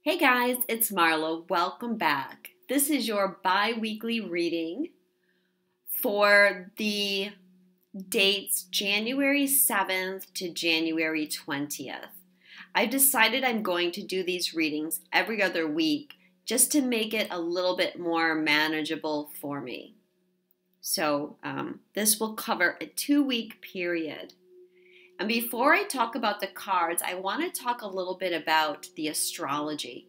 Hey guys, it's Marla. Welcome back. This is your bi-weekly reading for the dates January 7th to January 20th. I've decided I'm going to do these readings every other week just to make it a little bit more manageable for me. So this will cover a 2-week period. And before I talk about the cards, I want to talk a little bit about the astrology.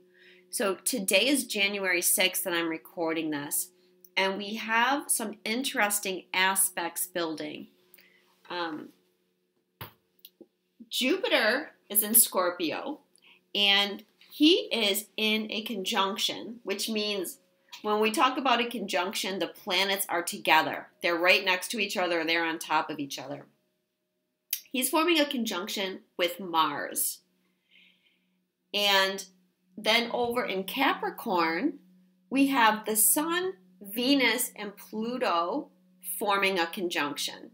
So today is January 6th and I'm recording this. And we have some interesting aspects building. Jupiter is in Scorpio and he is in a conjunction, which means when we talk about a conjunction, the planets are together. They're right next to each other. They're on top of each other. He's forming a conjunction with Mars. And then over in Capricorn, we have the Sun, Venus, and Pluto forming a conjunction.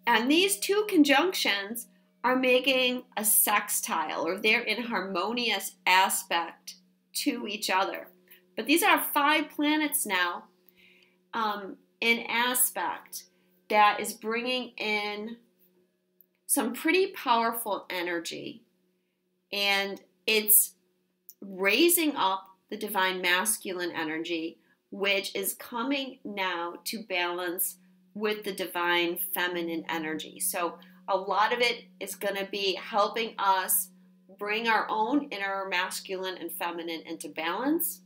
And these two conjunctions are making a sextile, or they're in harmonious aspect to each other. But these are 5 planets now in aspect that is bringing in some pretty powerful energy, and it's raising up the divine masculine energy, which is coming now to balance with the divine feminine energy. So a lot of it is going to be helping us bring our own inner masculine and feminine into balance.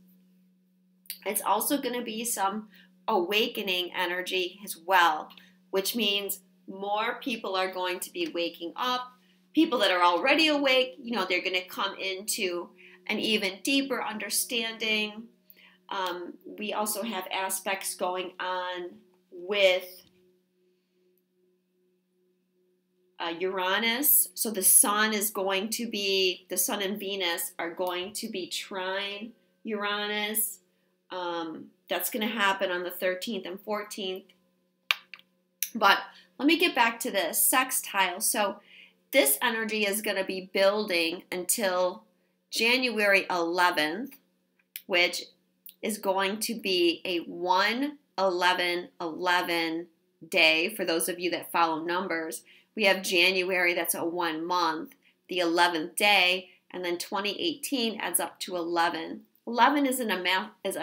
It's also going to be some awakening energy as well, which means more people are going to be waking up. People that are already awake, they're going to come into an even deeper understanding. We also have aspects going on with Uranus. So the Sun and Venus are going to be trine Uranus. That's going to happen on the 13th and 14th. But let me get back to the sextile. So this energy is going to be building until January 11th, which is going to be a 1-11-11 day. For those of you that follow numbers, we have January, that's a 1 month, the 11th day, and then 2018 adds up to 11. 11 is a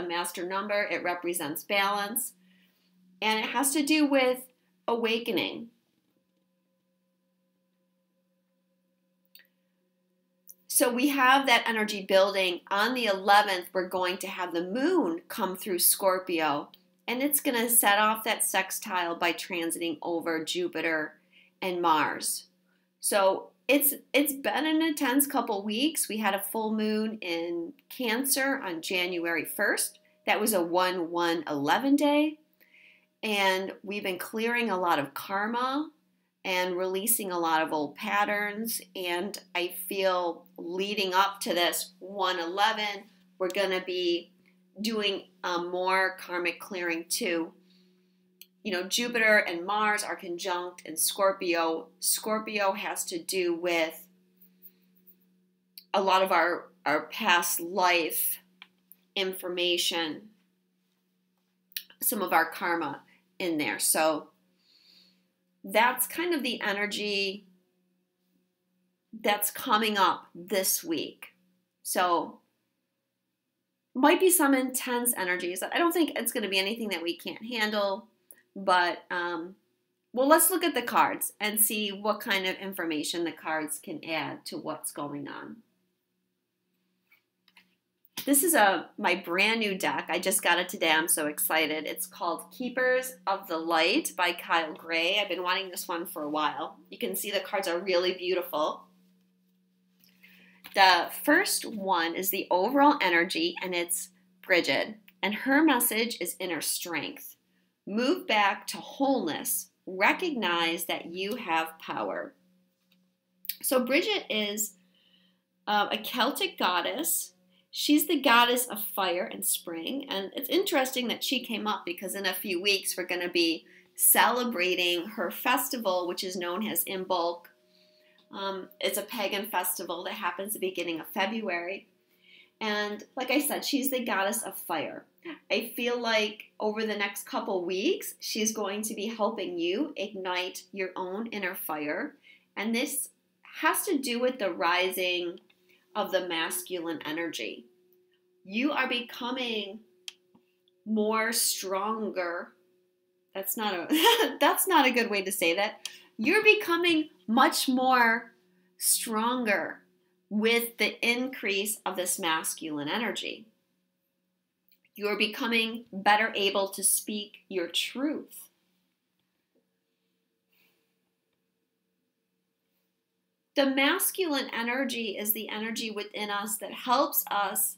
master number. It represents balance, and it has to do with awakening. So we have that energy building. On the 11th, we're going to have the moon come through Scorpio, and it's going to set off that sextile by transiting over Jupiter and Mars. So it's been an intense couple weeks. We had a full moon in Cancer on January 1st. That was a 1-1-11 day. And we've been clearing a lot of karma and releasing a lot of old patterns. And I feel leading up to this 1-11, we're going to be doing more karmic clearing too. Jupiter and Mars are conjunct in Scorpio. Scorpio has to do with a lot of our past life information, some of our karma in there. So that's kind of the energy that's coming up this week. So might be some intense energies. I don't think it's going to be anything that we can't handle, but well, let's look at the cards and see what kind of information the cards can add to what's going on. This is my brand new deck. I just got it today. I'm so excited. It's called Keepers of the Light by Kyle Gray. I've been wanting this one for a while. You can see the cards are really beautiful. The first one is the overall energy, and it's Bridget. And her message is inner strength. Move back to wholeness. Recognize that you have power. So Bridget is a Celtic goddess. She's the goddess of fire and spring, and it's interesting that she came up because in a few weeks we're going to be celebrating her festival, which is known as Imbolc. It's a pagan festival that happens at the beginning of February, And like I said, she's the goddess of fire. I feel like over the next couple weeks, she's going to be helping you ignite your own inner fire. And this has to do with the rising of the masculine energy. You are becoming more stronger. That's not a good way to say that. You're becoming much more stronger with the increase of this masculine energy. You're becoming better able to speak your truth. The masculine energy is the energy within us that helps us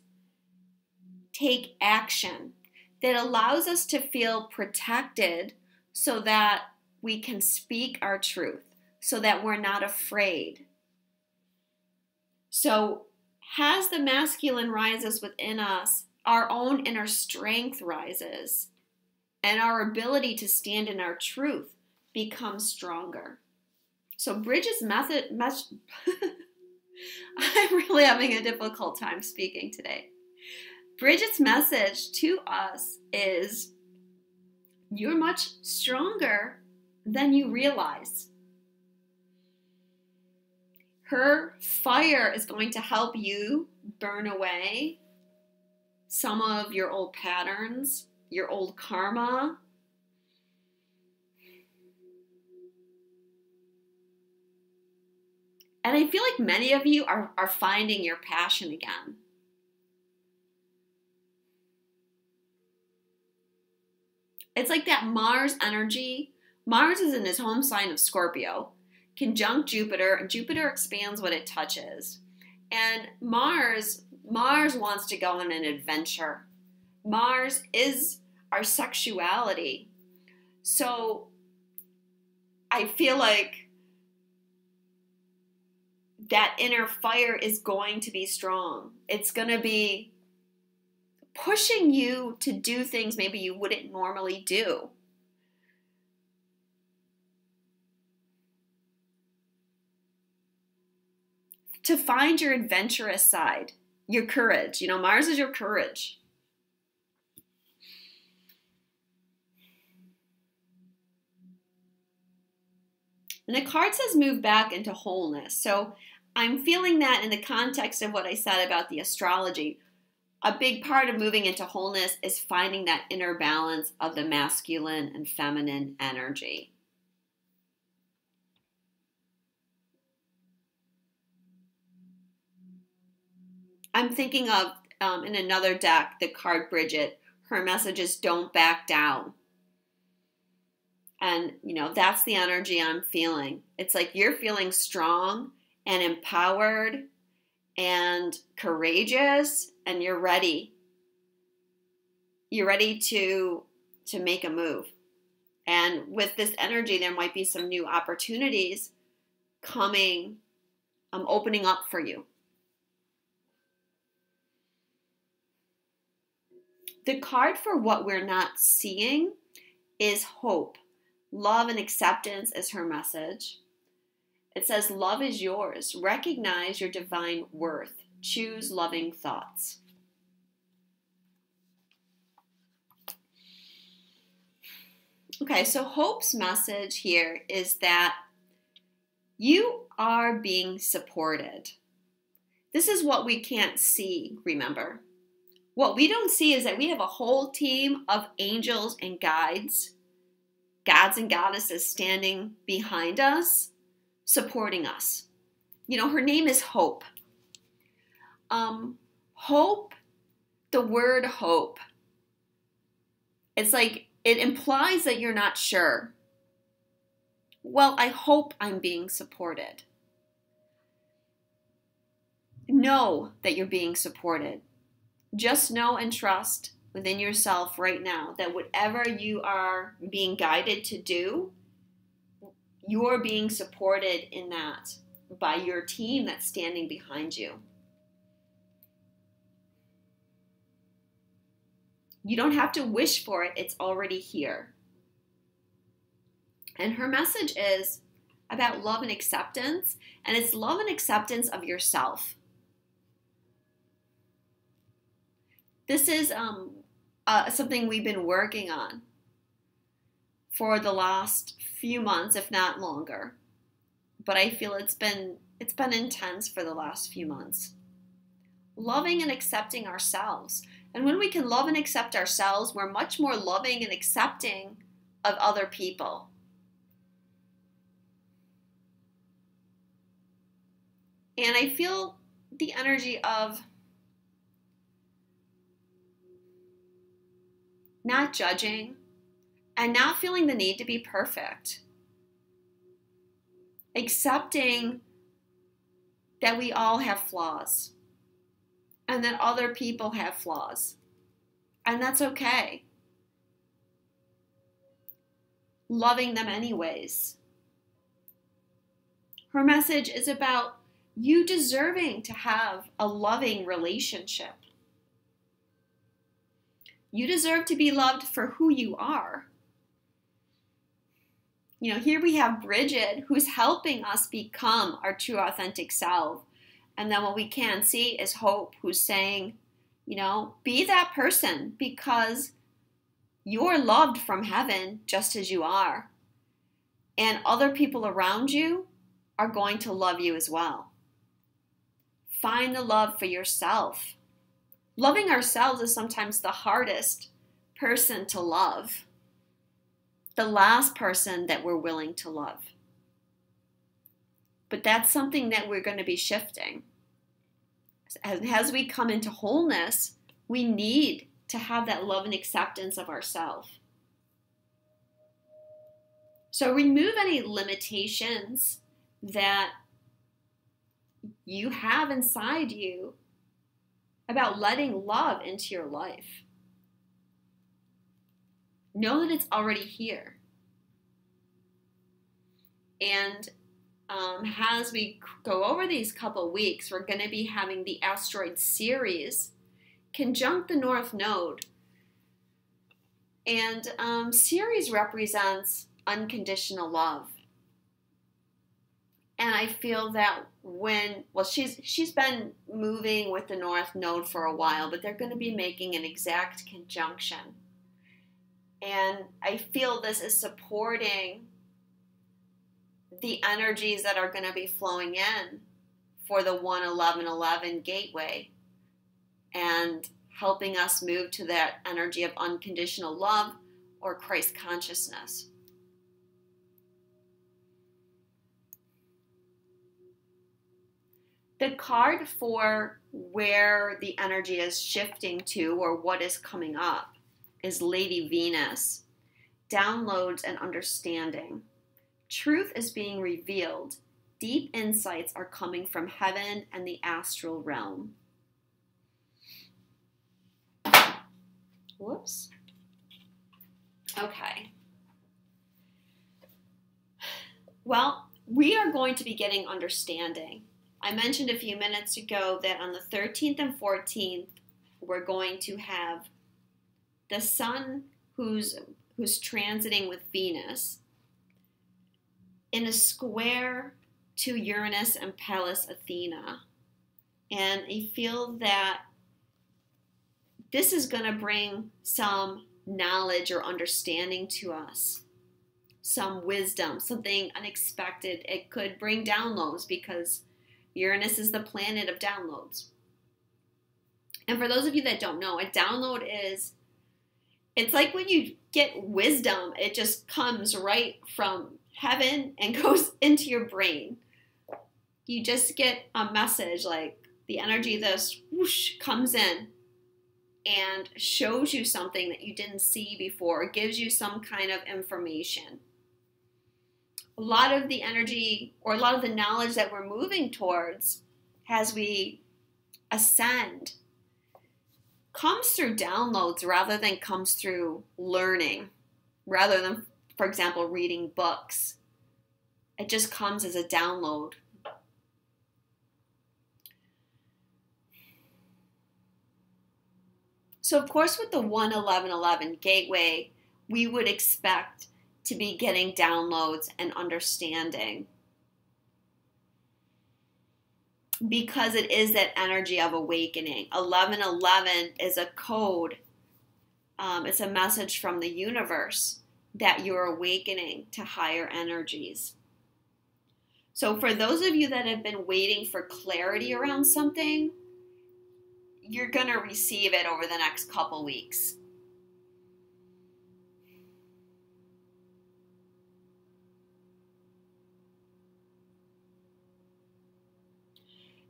take action, that allows us to feel protected so that we can speak our truth, so that we're not afraid. So as the masculine rises within us, our own inner strength rises, and our ability to stand in our truth becomes stronger. So Bridget's message, I'm really having a difficult time speaking today. Bridget's message to us is, you're much stronger than you realize. Her fire is going to help you burn away some of your old patterns, your old karma. And I feel like many of you are finding your passion again. It's like that Mars energy. Mars is in his home sign of Scorpio, conjunct Jupiter, and Jupiter expands what it touches. And Mars wants to go on an adventure. Mars is our sexuality. So I feel like that inner fire is going to be strong. It's going to be pushing you to do things maybe you wouldn't normally do. To find your adventurous side, your courage. You know, Mars is your courage. And the card says move back into wholeness. So I'm feeling that in the context of what I said about the astrology. A big part of moving into wholeness is finding that inner balance of the masculine and feminine energy. I'm thinking of, in another deck, the card Bridget. Her message is don't back down. And, you know, that's the energy I'm feeling. It's like you're feeling strong and empowered and courageous, and you're ready. You're ready to make a move. And with this energy, there might be some new opportunities coming, opening up for you. The card for what we're not seeing is hope. Love and acceptance is her message. It says, love is yours. Recognize your divine worth. Choose loving thoughts. Okay, so hope's message here is that you are being supported. This is what we can't see, remember. What we don't see is that we have a whole team of angels and guides, gods and goddesses standing behind us, supporting us. You know, her name is Hope. Hope, the word hope, it's like it implies that you're not sure. Well, I hope I'm being supported. Know that you're being supported. Just know and trust within yourself right now that whatever you are being guided to do, you're being supported in that by your team that's standing behind you. You don't have to wish for it. It's already here. And her message is about love and acceptance, and it's love and acceptance of yourself. This is something we've been working on for the last few months, if not longer. But I feel it's been intense for the last few months. Loving and accepting ourselves. And when we can love and accept ourselves, we're much more loving and accepting of other people. And I feel the energy of not judging and not feeling the need to be perfect. Accepting that we all have flaws and that other people have flaws. And that's okay. Loving them anyways. Her message is about you deserving to have a loving relationship. You deserve to be loved for who you are. You know, here we have Bridget, who's helping us become our true authentic self. And then what we can see is Hope, who's saying, you know, be that person because you're loved from heaven just as you are. And other people around you are going to love you as well. Find the love for yourself. Loving ourselves is sometimes the hardest person to love. The last person that we're willing to love. But that's something that we're going to be shifting. As we come into wholeness, we need to have that love and acceptance of ourselves. So remove any limitations that you have inside you about letting love into your life. Know that it's already here. And as we go over these couple weeks, we're going to be having the asteroid Ceres conjunct the North Node. And Ceres represents unconditional love. And I feel that she's been moving with the North Node for a while, but they're going to be making an exact conjunction. And I feel this is supporting the energies that are going to be flowing in for the 1-11-11 gateway and helping us move to that energy of unconditional love or Christ consciousness. The card for where the energy is shifting to or what is coming up is Lady Venus. Downloads and understanding. Truth is being revealed. Deep insights are coming from heaven and the astral realm. Whoops. Okay. Well, we are going to be getting understanding. I mentioned a few minutes ago that on the 13th and 14th, we're going to have the sun who's transiting with Venus in a square to Uranus and Pallas Athena. And I feel that this is going to bring some knowledge or understanding to us, some wisdom, something unexpected. It could bring downloads because Uranus is the planet of downloads. And for those of you that don't know, a download is, it's like when you get wisdom, it just comes right from heaven and goes into your brain. You just get a message, like the energy of this whoosh comes in and shows you something that you didn't see before. It gives you some kind of information. A lot of the energy or a lot of the knowledge that we're moving towards as we ascend comes through downloads rather than comes through learning, rather than, for example, reading books. It just comes as a download. So, of course, with the 1-11-11 gateway, we would expect to be getting downloads and understanding. because it is that energy of awakening. 1111 is a code. It's a message from the universe that you're awakening to higher energies. So for those of you that have been waiting for clarity around something, you're going to receive it over the next couple weeks.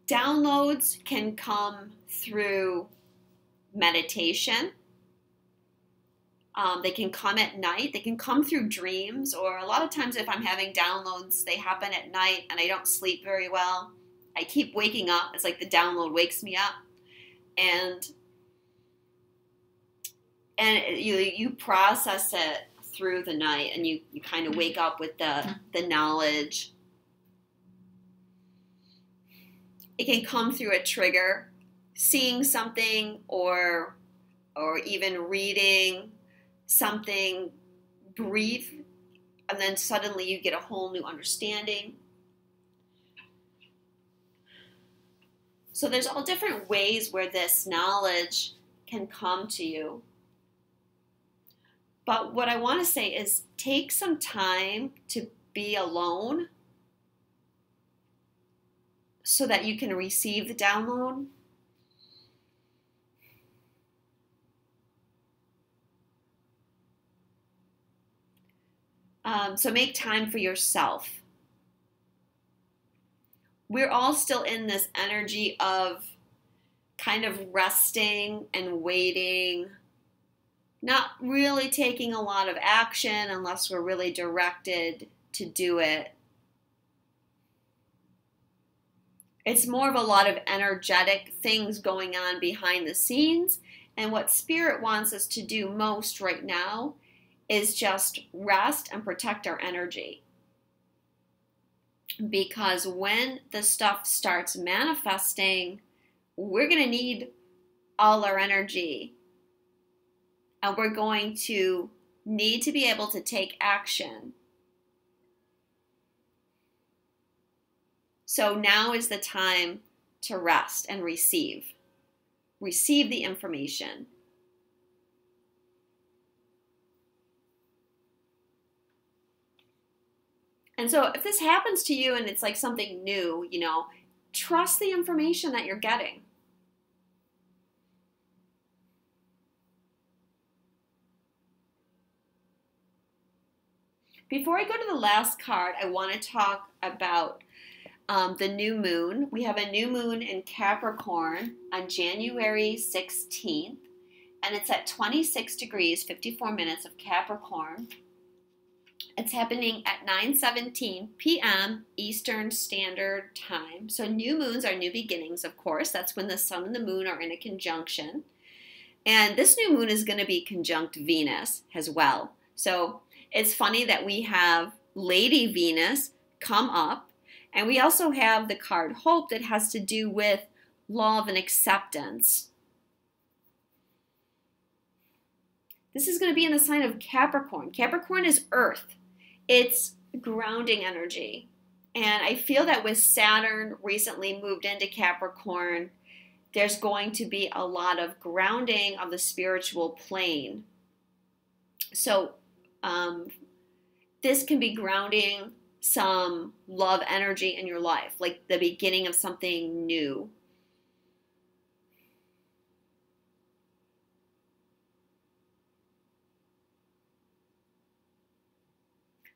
Downloads can come through meditation. They can come at night. They can come through dreams, or a lot of times if I'm having downloads, they happen at night and I don't sleep very well. I keep waking up. It's like the download wakes me up. And you process it through the night, and you kind of wake up with the knowledge. It can come through a trigger, seeing something or even reading something brief, and then suddenly you get a whole new understanding. So there's all different ways where this knowledge can come to you. But what I want to say is take some time to be alone so that you can receive the download. So make time for yourself. We're all still in this energy of kind of resting and waiting, not really taking a lot of action unless we're really directed to do it. It's more of a lot of energetic things going on behind the scenes. And what Spirit wants us to do most right now is just rest and protect our energy. Because when the stuff starts manifesting, we're going to need all our energy. And we're going to need to be able to take action. So now is the time to rest and receive. Receive the information. And so if this happens to you and it's like something new, trust the information that you're getting. Before I go to the last card, I want to talk about the new moon. We have a new moon in Capricorn on January 16th, and it's at 26 degrees, 54 minutes of Capricorn. It's happening at 9:17 p.m. Eastern Standard Time. So new moons are new beginnings, of course. That's when the sun and the moon are in a conjunction. And this new moon is going to be conjunct Venus as well. So it's funny that we have Lady Venus come up, and we also have the card Hope that has to do with love and acceptance. This is going to be in the sign of Capricorn. Capricorn is earth. It's grounding energy. And I feel that with Saturn recently moved into Capricorn, there's going to be a lot of grounding of the spiritual plane. So this can be grounding some love energy in your life, like the beginning of something new.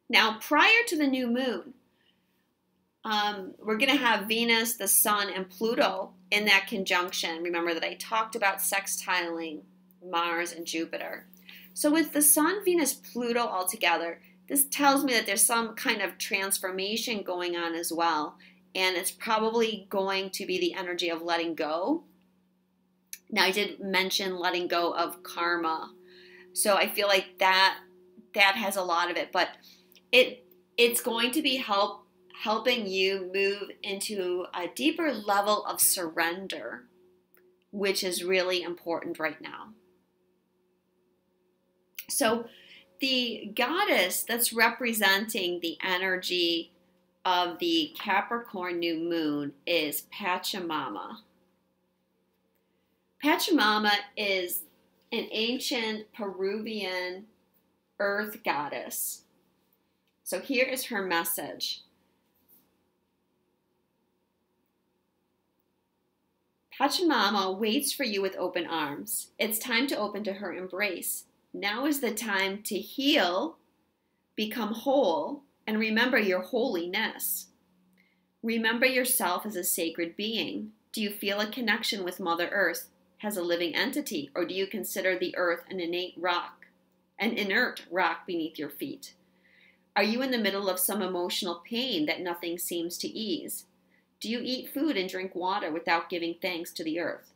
Now, prior to the new moon, we're going to have Venus, the Sun, and Pluto in that conjunction. Remember that I talked about sextiling Mars and Jupiter. So with the Sun, Venus, Pluto all together, this tells me that there's some kind of transformation going on as well. And it's probably going to be the energy of letting go. Now, I did mention letting go of karma. So I feel like that has a lot of it. But it's going to be helping you move into a deeper level of surrender, which is really important right now. So the goddess that's representing the energy of the Capricorn new moon is Pachamama. Pachamama is an ancient Peruvian earth goddess. So here is her message. Pachamama waits for you with open arms. It's time to open to her embrace. Now is the time to heal, become whole, and remember your holiness. Remember yourself as a sacred being. Do you feel a connection with Mother Earth as a living entity, or do you consider the earth an inert rock beneath your feet? Are you in the middle of some emotional pain that nothing seems to ease? Do you eat food and drink water without giving thanks to the earth?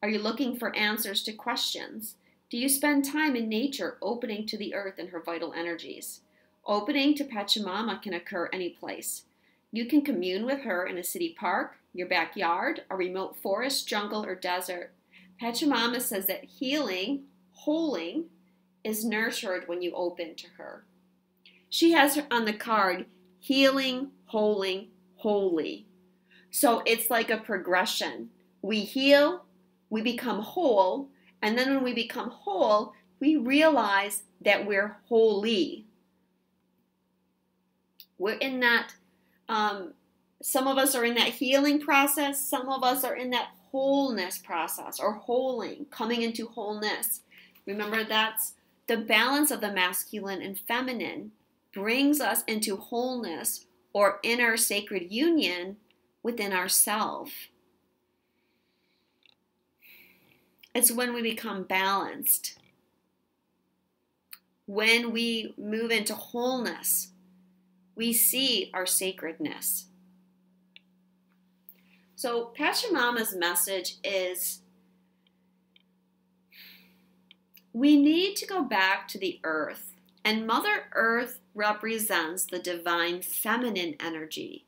Are you looking for answers to questions? Do you spend time in nature opening to the earth and her vital energies? Opening to Pachamama can occur any place. You can commune with her in a city park, your backyard, a remote forest, jungle, or desert. Pachamama says that healing, holing, is nurtured when you open to her. She has on the card, healing, holing, holy. So it's like a progression. We heal, we become whole, and then when we become whole, we realize that we're holy. We're in that, some of us are in that healing process, some of us are in that wholeness process, or holing, coming into wholeness. Remember, that's the balance of the masculine and feminine brings us into wholeness or inner sacred union within ourselves. It's when we become balanced. When we move into wholeness, we see our sacredness. So Pachamama's message is we need to go back to the earth, and Mother Earth represents the divine feminine energy.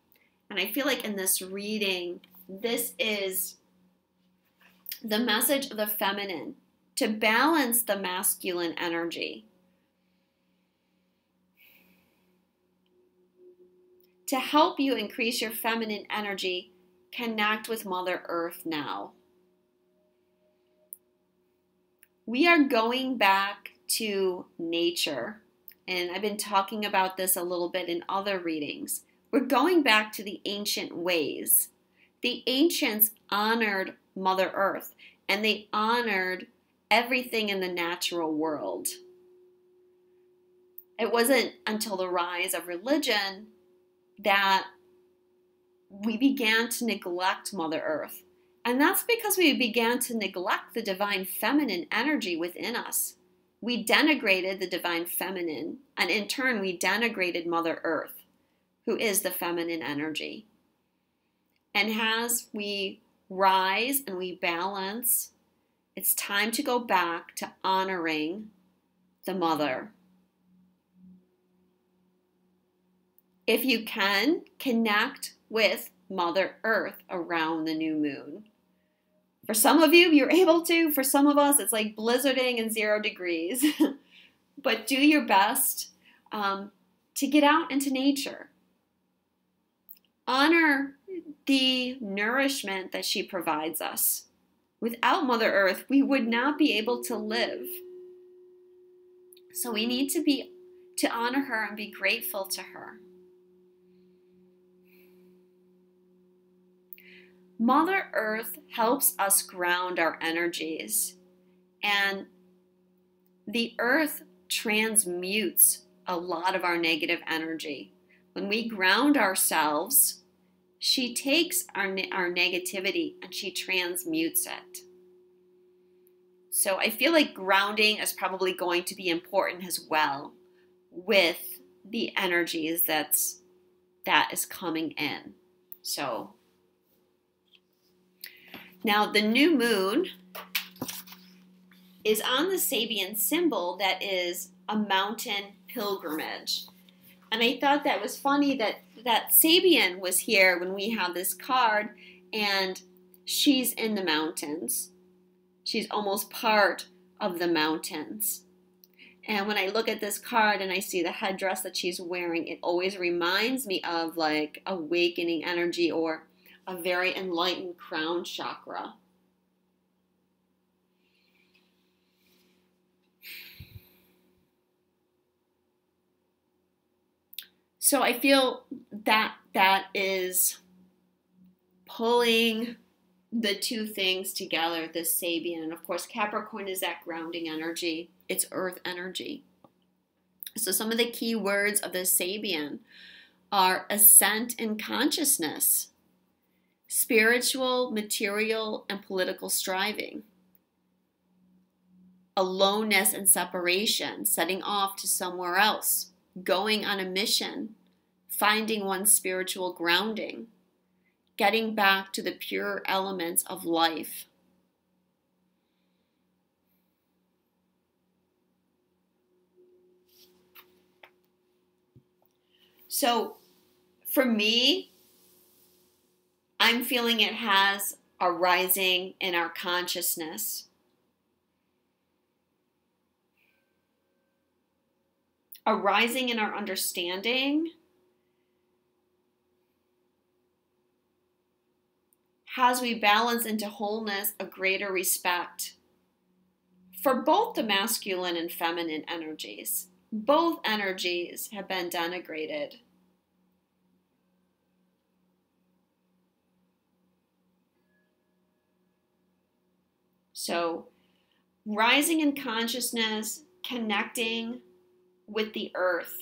And I feel like in this reading, this is the message of the feminine to balance the masculine energy. To help you increase your feminine energy, connect with Mother Earth now. We are going back to nature, and I've been talking about this a little bit in other readings. We're going back to the ancient ways. The ancients honored Mother Earth, and they honored everything in the natural world. It wasn't until the rise of religion that we began to neglect Mother Earth. And that's because we began to neglect the divine feminine energy within us. We denigrated the divine feminine, and in turn we denigrated Mother Earth, who is the feminine energy. And as we rise and we balance, it's time to go back to honoring the mother. If you can, connect with Mother Earth around the new moon. For some of you, you're able to. For some of us, it's like blizzarding and 0 degrees. But do your best to get out into nature. Honor the nourishment that she provides us. Without Mother Earth, we would not be able to live. So we need to honor her and be grateful to her. Mother Earth helps us ground our energies, and the earth transmutes a lot of our negative energy. When we ground ourselves, she takes our negativity and she transmutes it. So I feel like grounding is probably going to be important as well with the energies that is coming in. So now the new moon is on the Sabian symbol that is a mountain pilgrimage. And I thought that was funny that Sabian was here when we had this card, and she's in the mountains. She's almost part of the mountains. And when I look at this card and I see the headdress that she's wearing, it always reminds me of like awakening energy or a very enlightened crown chakra. So I feel that that is pulling the two things together, this Sabian. And of course, Capricorn is that grounding energy. It's earth energy. So some of the key words of the Sabian are ascent in consciousness, spiritual, material, and political striving, aloneness and separation, setting off to somewhere else, going on a mission, finding one's spiritual grounding, getting back to the pure elements of life. So for me, I'm feeling it has a rising in our consciousness. A rising in our understanding. As we balance into wholeness, a greater respect for both the masculine and feminine energies. Both energies have been denigrated. So, rising in consciousness, connecting with the earth.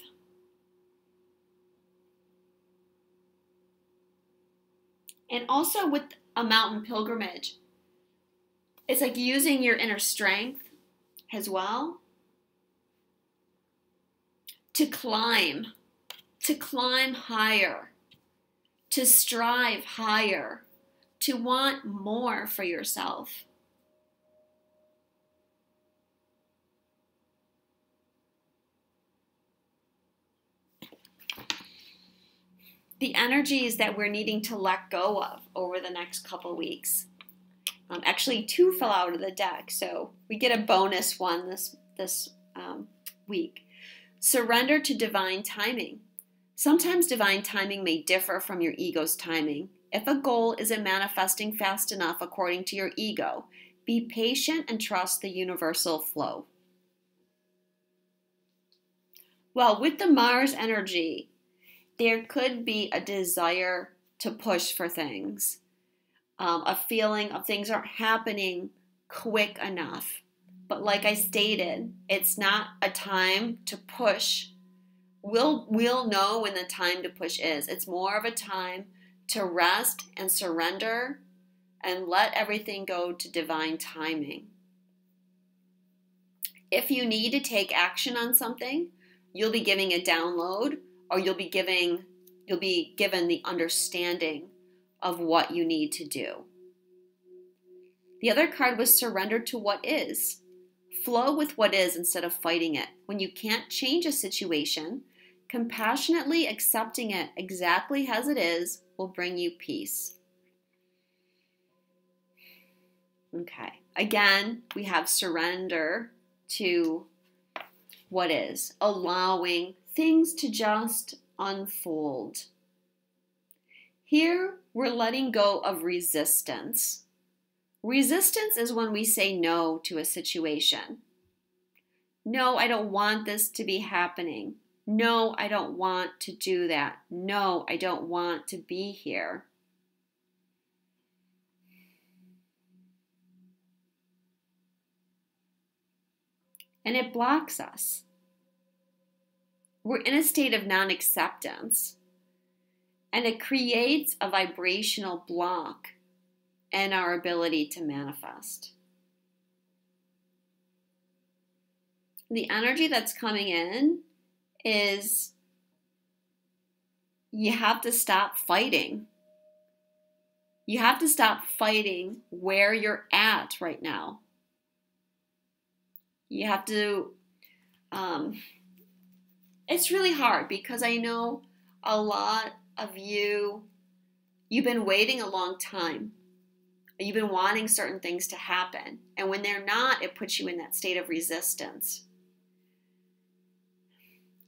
And also with a mountain pilgrimage. It's like using your inner strength as well to climb higher, to strive higher, to want more for yourself. The energies that we're needing to let go of over the next couple weeks. Actually, 2 fell out of the deck, so we get a bonus one this week. Surrender to divine timing. Sometimes divine timing may differ from your ego's timing. If a goal isn't manifesting fast enough according to your ego, be patient and trust the universal flow. Well, with the Mars energy, there could be a desire to push for things, a feeling of things aren't happening quick enough. But like I stated, it's not a time to push. We'll know when the time to push is. It's more of a time to rest and surrender and let everything go to divine timing. If you need to take action on something, you'll be giving a download, or you'll be given the understanding of what you need to do. The other card was surrender to what is. Flow with what is instead of fighting it. When you can't change a situation, compassionately accepting it exactly as it is will bring you peace. Okay, again, we have surrender to what is, allowing things to just unfold. Here, we're letting go of resistance. Resistance is when we say no to a situation. No, I don't want this to be happening. No, I don't want to do that. No, I don't want to be here. And it blocks us. We're in a state of non-acceptance, and it creates a vibrational block in our ability to manifest. The energy that's coming in is you have to stop fighting. You have to stop fighting where you're at right now. You have to, it's really hard because I know a lot of you've been waiting a long time. You've been wanting certain things to happen. And when they're not, it puts you in that state of resistance.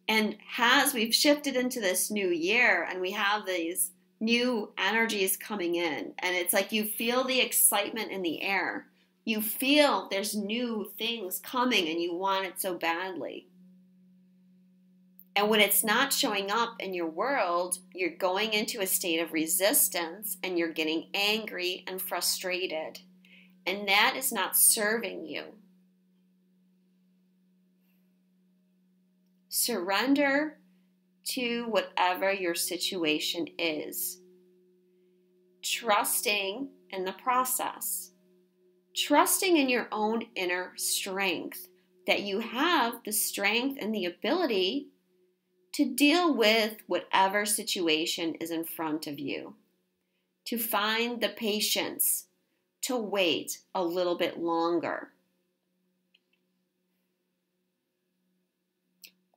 And as we've shifted into this new year and we have these new energies coming in, and it's like you feel the excitement in the air. You feel there's new things coming and you want it so badly. And when it's not showing up in your world, you're going into a state of resistance and you're getting angry and frustrated. And that is not serving you. Surrender to whatever your situation is. Trusting in the process. Trusting in your own inner strength. That you have the strength and the ability to deal with whatever situation is in front of you. To find the patience to wait a little bit longer.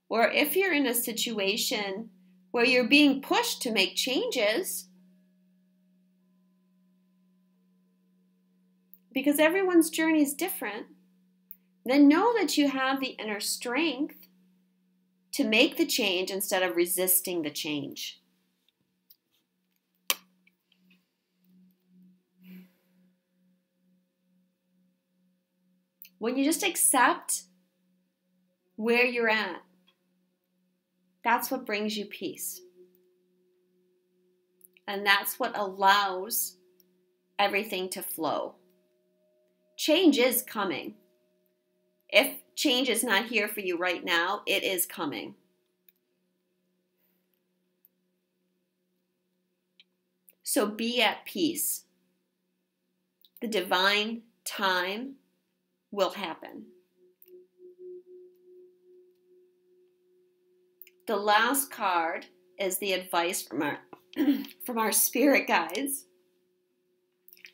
Or if you're in a situation where you're being pushed to make changes, because everyone's journey is different, then know that you have the inner strength to make the change instead of resisting the change. When you just accept where you're at, that's what brings you peace. And that's what allows everything to flow. Change is coming. If change is not here for you right now, it is coming. So be at peace. The divine time will happen. The last card is the advice from our spirit guides.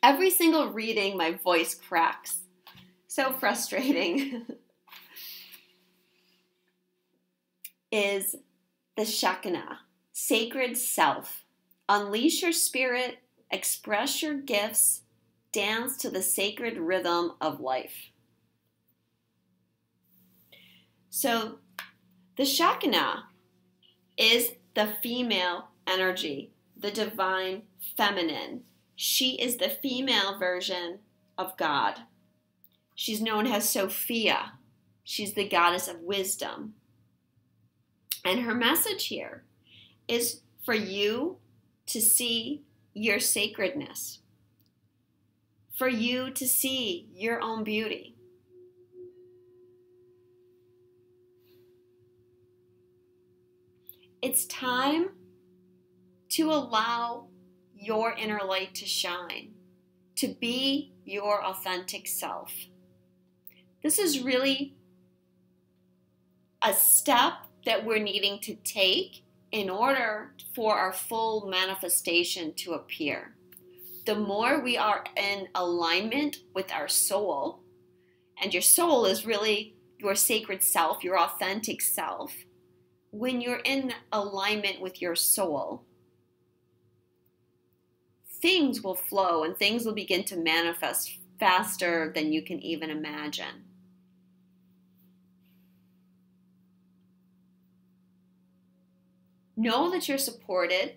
Every single reading, my voice cracks. So frustrating. Is the Shekinah, sacred self. Unleash your spirit, express your gifts, dance to the sacred rhythm of life. So the Shekinah is the female energy, the divine feminine. She is the female version of God. She's known as Sophia. She's the goddess of wisdom. And her message here is for you to see your sacredness, for you to see your own beauty. It's time to allow your inner light to shine, to be your authentic self. This is really a step that we're needing to take in order for our full manifestation to appear. The more we are in alignment with our soul, and your soul is really your sacred self, your authentic self, when you're in alignment with your soul, things will flow and things will begin to manifest faster than you can even imagine. Know that you're supported.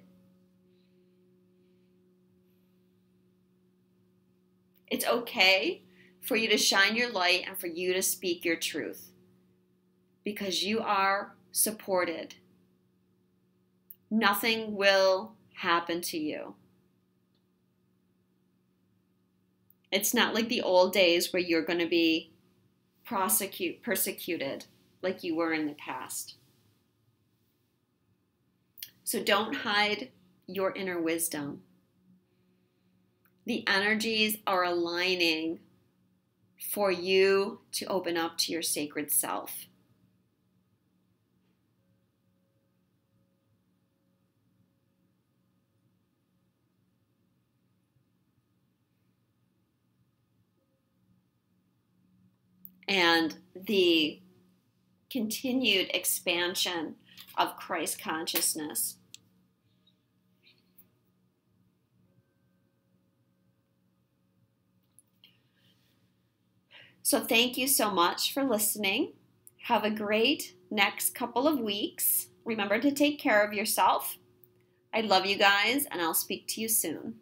It's okay for you to shine your light and for you to speak your truth because you are supported. Nothing will happen to you. It's not like the old days where you're going to be persecuted like you were in the past. So don't hide your inner wisdom. The energies are aligning for you to open up to your sacred self. And the continued expansion of Christ consciousness. So thank you so much for listening. Have a great next couple of weeks. Remember to take care of yourself. I love you guys, and I'll speak to you soon.